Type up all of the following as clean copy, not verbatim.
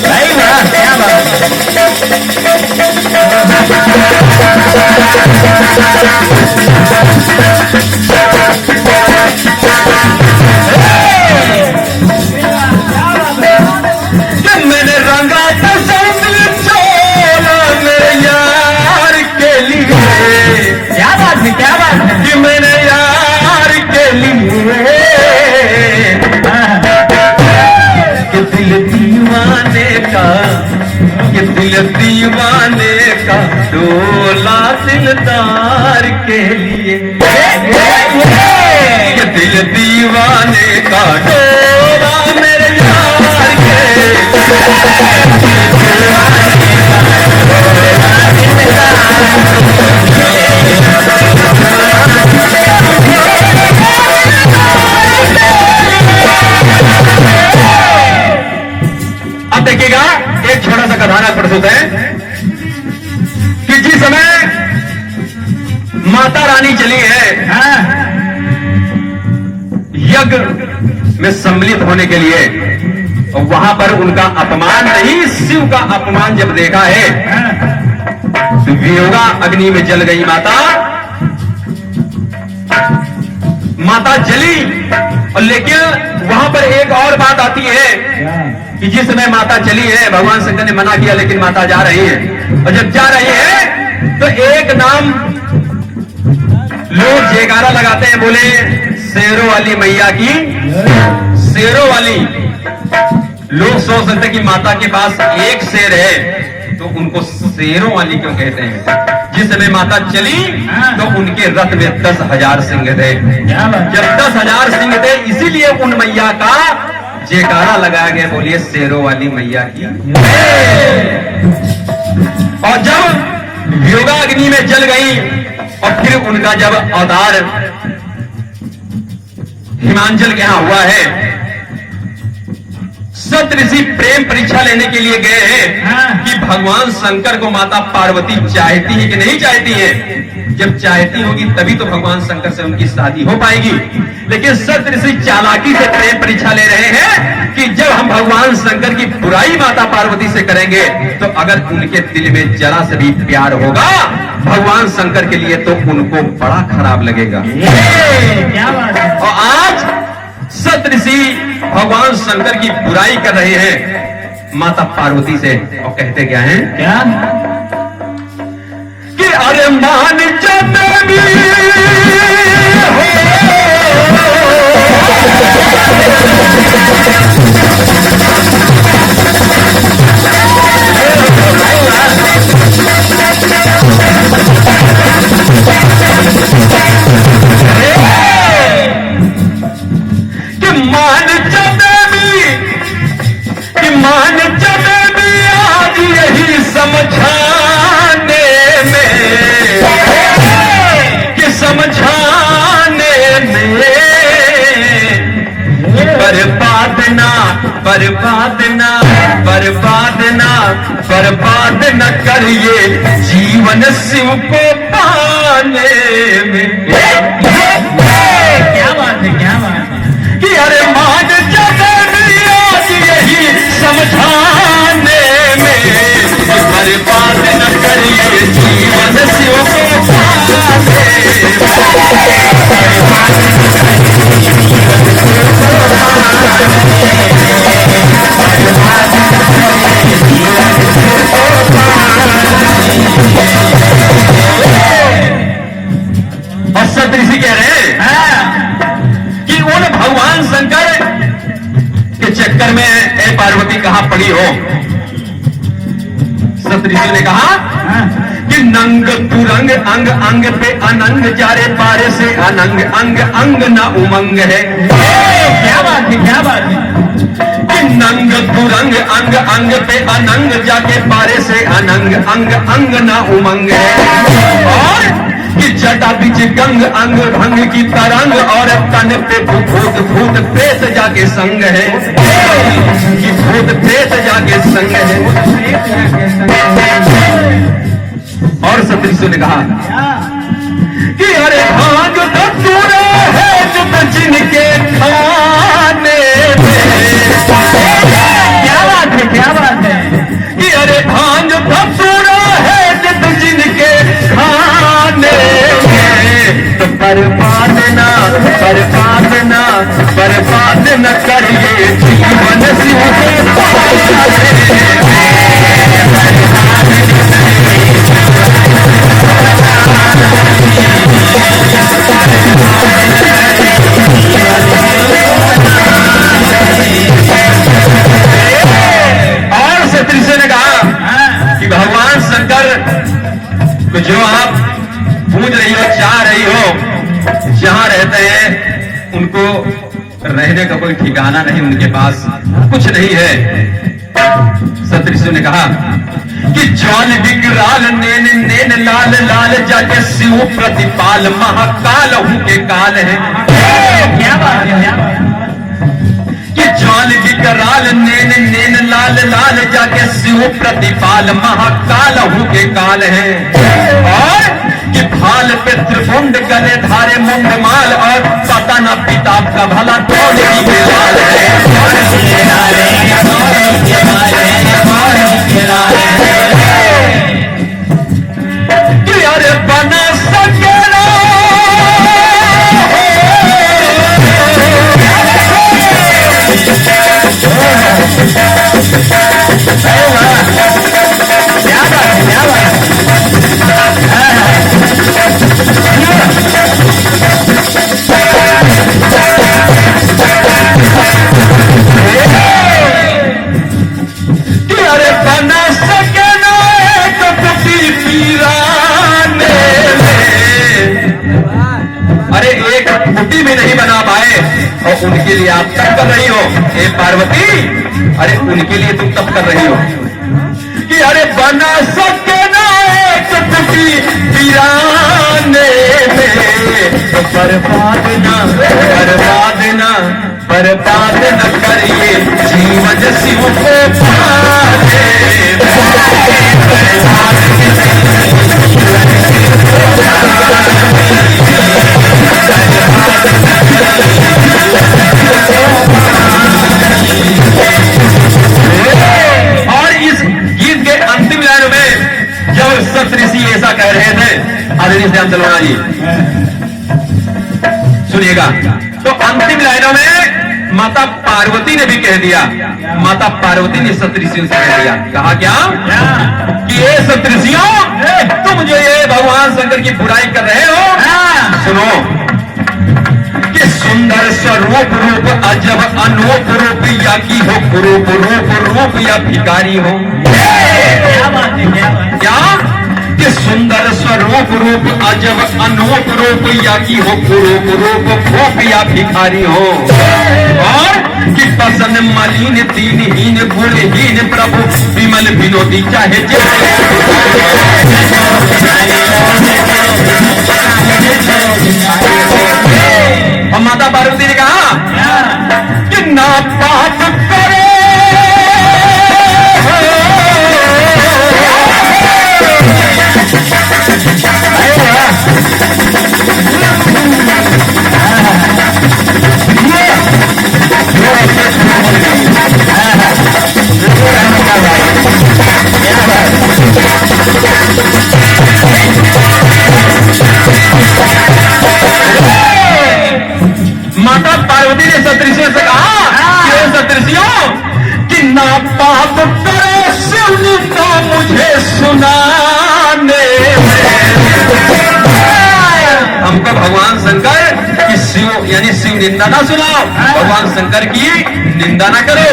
भाई वाह, क्या बात कि मैंने रंगा पसंद चोला मेरे यार के लिए, क्या बात है, क्या बात है। कि मैंने यार के लिए कि दिल दीवाने का, कि दिल दीवाने का डोला दिलदार के लिए, कि दिल दीवाने का डोला मेरे यार के अब देखिएगा एक छोटा सा कथानक प्रस्तुत है कि जिस समय माता रानी चली है यज्ञ में सम्मिलित होने के लिए, और वहां पर उनका अपमान नहीं, शिव का अपमान जब देखा है तो वियोगा अग्नि में जल गई माता। माता जली, और लेकिन वहां पर एक और बात आती है कि जिस समय माता चली है, भगवान शंकर ने मना किया लेकिन माता जा रही है, और जब जा रही है तो एक नाम लोग जयकारा लगाते हैं, बोले शेरों वाली मैया की, शेरों वाली। लोग सोच सकते हैं कि माता के पास एक शेर है तो उनको शेरों वाली क्यों कहते हैं। जिस समय माता चली तो उनके रथ में 10,000 सिंह थे। जब 10,000 सिंह थे इसीलिए उन मैया का जयकारा लगाया गया, बोलिए शेरों वाली मैया की। और जब वियोगाग्नि में जल गई और फिर उनका जब अवतार हिमांचल के यहां हुआ है, सप्तऋषि प्रेम परीक्षा लेने के लिए गए हैं कि भगवान शंकर को माता पार्वती चाहती है कि नहीं चाहती है। जब चाहती होगी तभी तो भगवान शंकर से उनकी शादी हो पाएगी। लेकिन सप्तऋषि चालाकी से प्रेम परीक्षा ले रहे हैं कि जब हम भगवान शंकर की बुराई माता पार्वती से करेंगे तो अगर उनके दिल में जरा से भी प्यार होगा भगवान शंकर के लिए तो उनको बड़ा खराब लगेगा। क्या बात है। और आज सप्तऋषि भगवान शंकर की बुराई कर रहे हैं माता पार्वती से, और कहते क्या हैं, क्या कि अरे मान चंद्रमी मान चंद्रमी, कि मान चंद्रमी आज यही समझाने में, कि समझाने में बर्बाद ना बर्बाद ना बर्बाद ना बर्बाद न करिए जीवन शिव को पाने में। क्या बात है, क्या बात है। कि अरे मान चंद्रमी आज यही समझाने में बर्बाद न करिए जीवन शिव को पाने और सप्तऋषि कह रहे हैं कि उन भगवान शंकर के चक्कर में ए पार्वती कहां पड़ी हो। सप्तऋषि ने कहा कि नंग तुरंग अंग अंग पे अनंग चारे पारे से अनंग अंग अंग न उमंग है। क्या बात है, क्या बात है। कि नंग तुरंग उमंग अंग अंग पे अनंग जाके पारे से अनंग अंग अंग ना उमंग है। और कि जटा बीच गंग अंग भंग की तरंग और तन पे भूत भूत प्रेत जाके संग है। कि भूत प्रेत जाके संग है। और सतृषि ने कहा कि अरे भाग दूरा है जो जिनके खाने में। क्या बात है, क्या बात है। कि अरे भांग दूरा है जो जिनके खाने में। तो बर्बाद ना बर्बाद ना बर्बाद न करिए जीवन शिव के पाने। और सतृषि ने कहा कि भगवान शंकर को जो आप पूज रही हो, चाह रही हो, जहां रहते हैं उनको रहने का कोई ठिकाना नहीं, उनके पास कुछ नहीं है। सतृषि ने कहा कि ज्वाल विकराल नैन नैन लाल लाल जाके शिव प्रतिपाल महाकाल हूं के काल है। क्या बात है, क्या बात है। कि ज्वाल विकराल नैन नैन लाल लाल जाके शिव प्रतिपाल महाकाल हूं के काल है। और कि भाल पे त्रिपुंड गले धारे मुंड माल और पता न पिता का भला कौन ही के लाल है। कि अरे बना सकेला क्या बात है, क्या बात है। कि अरे बना सकेला तो किसी पीराने में। अरे एक फुटी भी नहीं बना पाए और उनके लिए आप तब कर रही हो हे पार्वती। अरे उनके लिए तुम तब कर रही हो कि अरे बना सके ना एक फुटी पीराने में। तो बर्बाद ना बर्बाद ना बर्बाद न करिए जीवन शिव को पाने और इस गीत के अंतिम लाइन में जब सतृषि ऐसा कह रहे थे, आदरणीय श्याम चलवाना जी सुनिएगा, तो अंतिम लाइनों में माता पार्वती ने भी कह दिया। माता पार्वती ने सतृषियों से कह दिया, कहा क्या कि ये सतृषियों तुम जो ये भगवान शंकर की बुराई कर रहे हो, सुनो कि सुंदर स्वरूप रूप अजब अनूप रूप या की हो कुरूप रूप रूप या भिखारी हो। क्या बात है, क्या बात है। क्या कि सुंदर स्वरूप रूप अजब अनूप रूप या की हो कुरूप रूप भूप या भिखारी हो। और कि पसन मलिन दीनहीन गुणहीन प्रभु विमल विनोदी चाहे और माता पार्वती ने कहा कि ना पाप करे माता पार्वती ने सतृषियों से कहा कि सतृषियों कि ना पाप करे शिव का मुझे सुनाने हमको भगवान शंकर की शिव यानी शिव निंदा ना सुनाओ, भगवान शंकर की निंदा ना करो।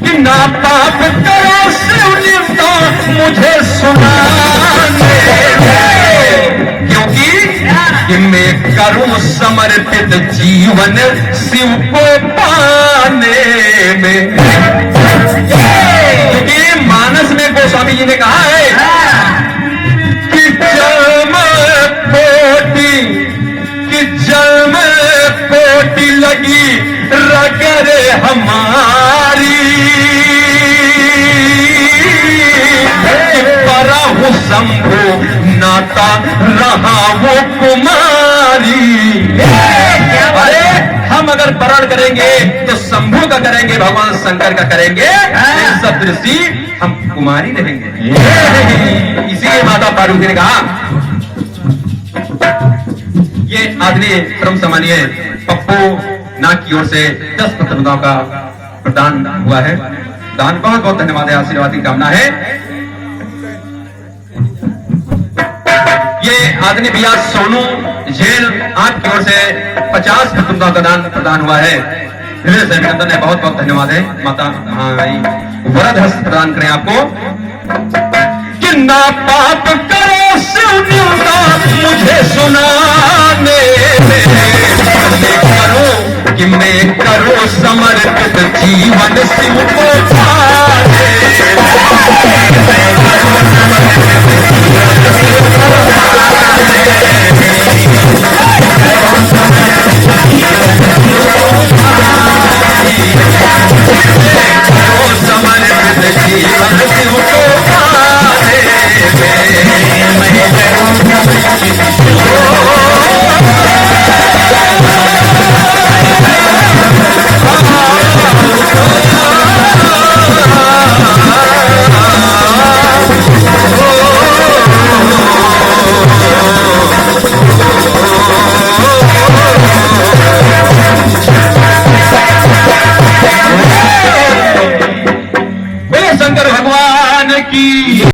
कि ना पाप करो शिव निंदा मुझे सुनाने क्योंकि कि मैं करूं समर्पित जीवन शिव को पाने में। जी ने कहा है कि जन्म कोटि लगी रगरे हमारी, परहु शंभु नाता रहा वो कुमारी। अरे हम अगर वरण करेंगे तो शंभु का करेंगे, भगवान शंकर का करेंगे, सदृशी हम कुमारी रहेंगे। इसीलिए माता पार्वती ने कहा, ये आदरणीय परम सम्मानीय पप्पू नाग की ओर से 10 पत्रिकाओं का प्रदान हुआ है। दान बहुत बहुत धन्यवाद है, आशीर्वाद की कामना है। ये आदरणीय भैया सोनू जैन आपकी ओर से 50 पत्रिकाओं का दान प्रदान हुआ है। हृदय से अभिनंदन है, बहुत बहुत धन्यवाद है। माता वरद हस्त प्रदान करें आपको। कि ना पाप करो सुनियोगा मुझे सुनाने करो कि मैं करो समर्पित जीवन शिव को पाने। समर्पित जीवन शिव को पाने शंकर भगवान की